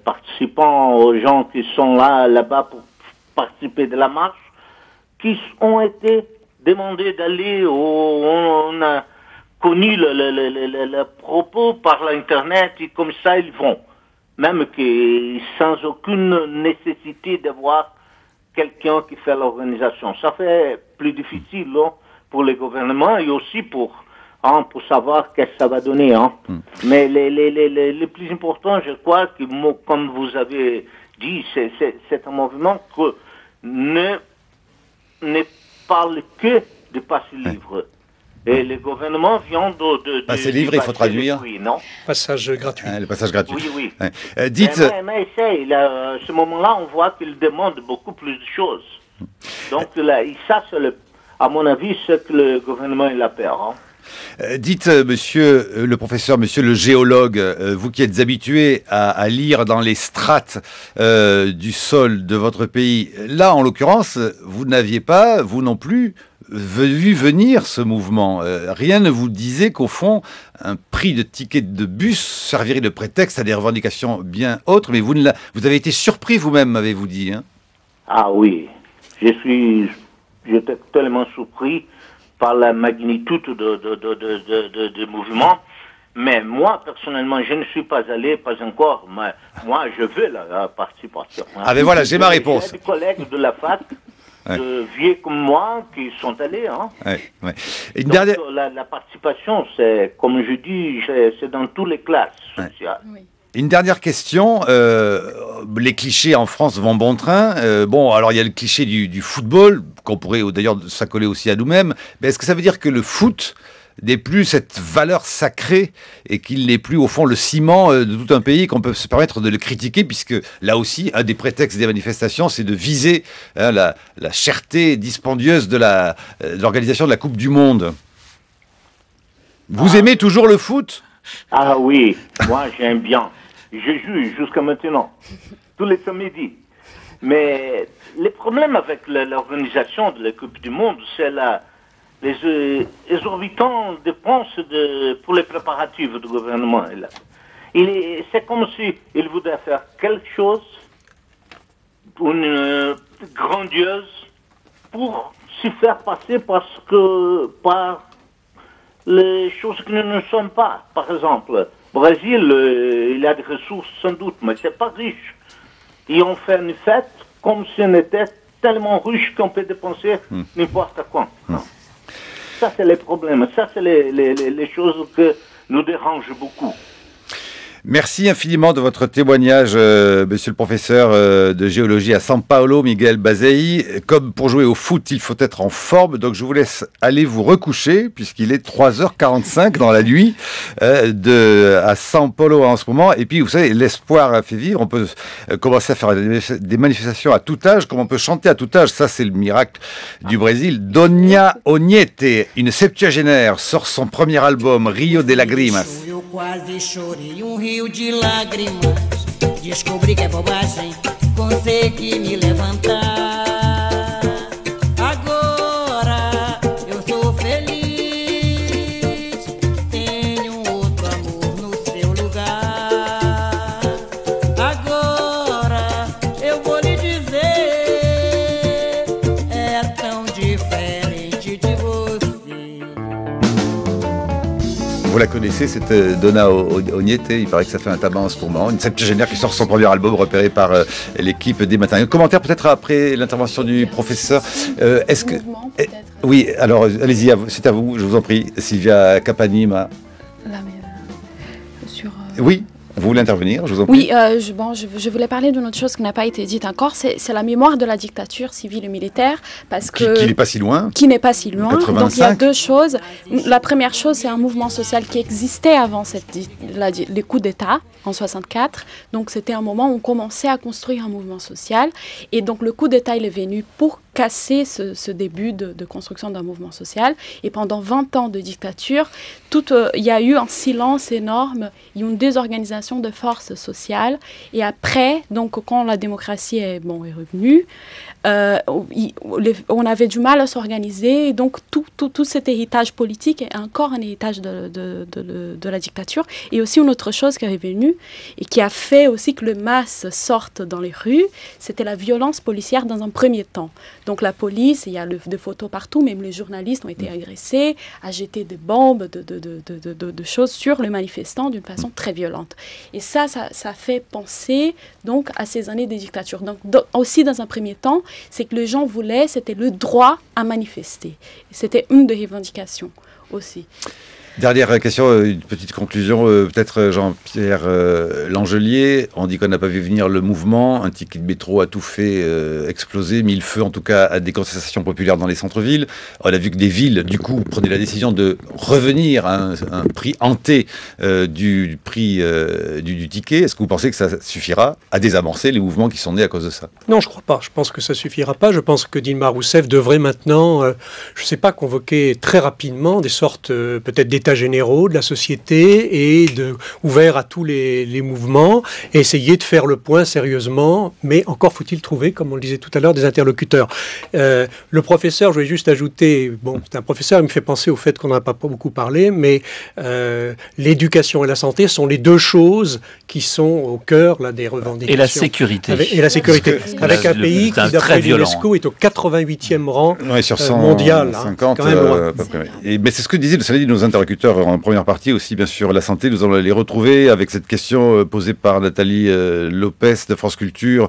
participants, aux gens qui sont là-bas pour participer de la marche, qui ont été demandés d'aller, on a connu le propos par l'Internet et comme ça ils vont. Même que sans aucune nécessité d'avoir quelqu'un qui fait l'organisation. Ça fait plus difficile hein, pour les gouvernements et aussi pour savoir qu'est-ce que ça va donner. Hein. Mais le plus important, je crois, que comme vous avez dit, c'est un mouvement que ne parle que de passer libre. Et le gouvernement vient de passer libre, il faut traduire. Gratuit, non? Passage gratuit. Le passage gratuit. Oui. Ouais. Dites... Mais à ce moment-là, on voit qu'il demande beaucoup plus de choses. Donc là, ça, c'est à mon avis, ce que le gouvernement il a peur. Hein. Dites, monsieur le professeur, monsieur le géologue, vous qui êtes habitué à lire dans les strates du sol de votre pays, là, en l'occurrence, vous n'aviez pas, vous non plus, vu venir ce mouvement. Rien ne vous disait qu'au fond, un prix de ticket de bus servirait de prétexte à des revendications bien autres, mais vous avez été surpris vous-même, avez-vous dit. Hein? Ah oui, j'étais tellement surpris par la magnitude de mouvement, mais moi, personnellement, je ne suis pas allé, pas encore, mais moi, je veux la participation. Hein. Ah ben voilà, j'ai ma réponse. J'ai des collègues de la fac, de vieux comme moi, qui sont allés. Hein. Ouais. Et donc, la participation, c'est, comme je dis, c'est dans toutes les classes sociales. Oui. Une dernière question. Les clichés en France vont bon train. Alors il y a le cliché du football, qu'on pourrait d'ailleurs s'accoler aussi à nous-mêmes. Mais est-ce que ça veut dire que le foot n'est plus cette valeur sacrée et qu'il n'est plus au fond le ciment de tout un pays, qu'on peut se permettre de le critiquer, puisque là aussi, un des prétextes des manifestations, c'est de viser la cherté dispendieuse de l'organisation de la Coupe du Monde. Vous aimez toujours le foot ? Ah oui, moi j'aime bien. Je joue jusqu'à maintenant, tous les samedis. Mais le problème avec l'organisation de la Coupe du Monde, c'est les exorbitants dépenses pour les préparatifs du gouvernement. C'est comme s'il voulait faire quelque chose, une grandiose, pour s'y faire passer par les choses qui ne sont pas. Par exemple, Brésil, il a des ressources sans doute, mais c'est pas riche. Et on fait une fête comme si on était tellement riche qu'on peut dépenser n'importe quoi. Ça, c'est les problèmes. Ça, c'est les choses que nous dérangent beaucoup. Merci infiniment de votre témoignage, monsieur le professeur de géologie à São Paulo, Miguel Bazei. Comme pour jouer au foot, il faut être en forme, donc je vous laisse aller vous recoucher, puisqu'il est 3h45 dans la nuit à São Paulo en ce moment. Et puis, vous savez, l'espoir fait vivre. On peut commencer à faire des manifestations à tout âge, comme on peut chanter à tout âge. Ça, c'est le miracle du Brésil. Dona Onete, une septuagénaire, sort son premier album, Rio de Lagrimas. Rio de lágrimas, descobri que é bobagem, consegui me levantar. Agora eu sou feliz, tenho outro amor no seu lugar. Agora eu vou lhe dizer, é tão diferente de você. Vous la connaissez, cette Dona Onete, il paraît que ça fait un tabac en ce moment. Une septuagénaire qui sort son premier album repéré par l'équipe des matins. Un commentaire peut-être après l'intervention du professeur. Est-ce que... Oui, alors allez-y, c'est à vous, je vous en prie. Sylvia Capanima. Oui. Vous voulez intervenir, je vous en prie. Oui, je voulais parler d'une autre chose qui n'a pas été dite encore, c'est la mémoire de la dictature civile et militaire, parce que... Qui n'est pas si loin. Qui n'est pas si loin. 85. Donc il y a deux choses. La première chose, c'est un mouvement social qui existait avant les coups d'État, en 64. Donc c'était un moment où on commençait à construire un mouvement social. Et donc le coup d'État, il est venu pour casser ce début de construction d'un mouvement social. Et pendant 20 ans de dictature, il y a eu un silence énorme, il y a eu une désorganisation de forces sociales. Et après, donc quand la démocratie est revenue, on avait du mal à s'organiser. Donc tout cet héritage politique est encore un héritage de la dictature. Et aussi une autre chose qui est venue et qui a fait aussi que le MAS sorte dans les rues, c'était la violence policière dans un premier temps. Donc la police, il y a des photos partout, même les journalistes ont été agressés, a jeté des bombes, de choses sur les manifestants d'une façon très violente. Et ça fait penser donc à ces années de dictature. Donc aussi dans un premier temps, c'est que les gens voulaient, c'était le droit à manifester. C'était une des revendications aussi. Dernière question, une petite conclusion, peut-être Jean-Pierre Langelier. On dit qu'on n'a pas vu venir le mouvement, un ticket de métro a tout fait exploser, mis le feu en tout cas à des contestations populaires dans les centres-villes. On a vu que des villes, du coup, prenaient la décision de revenir à un prix hanté du prix du ticket. Est-ce que vous pensez que ça suffira à désamorcer les mouvements qui sont nés à cause de ça? Non, je ne crois pas. Je pense que ça ne suffira pas. Je pense que Dilma Rousseff devrait maintenant, je ne sais pas, convoquer très rapidement des sortes peut-être d'états généraux de la société et ouverts à tous les mouvements et essayer de faire le point sérieusement, mais encore faut-il trouver, comme on le disait tout à l'heure, des interlocuteurs. Le professeur, je voulais juste ajouter, c'est un professeur, il me fait penser au fait qu'on n'en a pas beaucoup parlé, mais l'éducation et la santé sont les deux choses qui sont au cœur des revendications. Et la sécurité. Et la sécurité. Avec un pays qui, d'après l'UNESCO, est au 88e rang sur mondial. 150, quand même mais c'est ce que disaient nos interlocuteurs en première partie aussi, bien sûr, la santé. Nous allons les retrouver avec cette question posée par Nathalie Lopez de France Culture.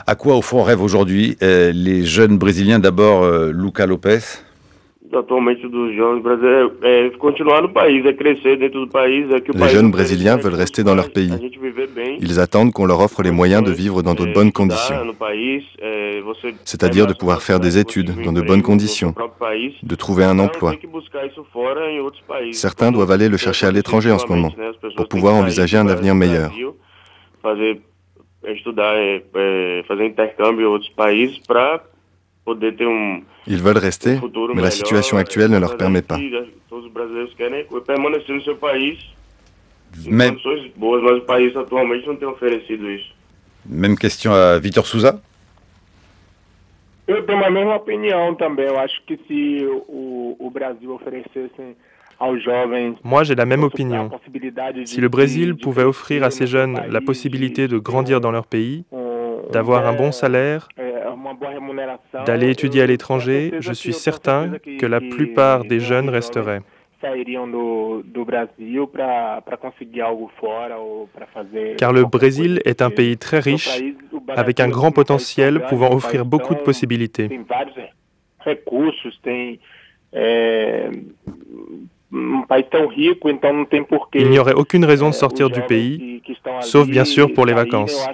À quoi, au fond, rêvent aujourd'hui les jeunes Brésiliens? D'abord, Luca Lopez. Les jeunes Brésiliens veulent rester dans leur pays. Ils attendent qu'on leur offre les moyens de vivre dans de bonnes conditions. C'est-à-dire de pouvoir faire des études dans de bonnes conditions, de trouver un emploi. Certains doivent aller le chercher à l'étranger en ce moment, pour pouvoir envisager un avenir meilleur. Ils veulent rester, mais la situation actuelle ne leur permet pas. Même question à Vitor Souza. Eu tenho a mesma opinião também. Eu acho que se o Brasil oferecesse aos jovens... Moi, j'ai la même opinion. Si le Brésil pouvait offrir à ces jeunes la possibilité de grandir dans leur pays, d'avoir un bon salaire, d'aller étudier à l'étranger, je suis certain que la plupart des jeunes resteraient. Car le Brésil est un pays très riche, avec un grand potentiel pouvant offrir beaucoup de possibilités. Il n'y aurait aucune raison de sortir du pays, sauf bien sûr pour les vacances.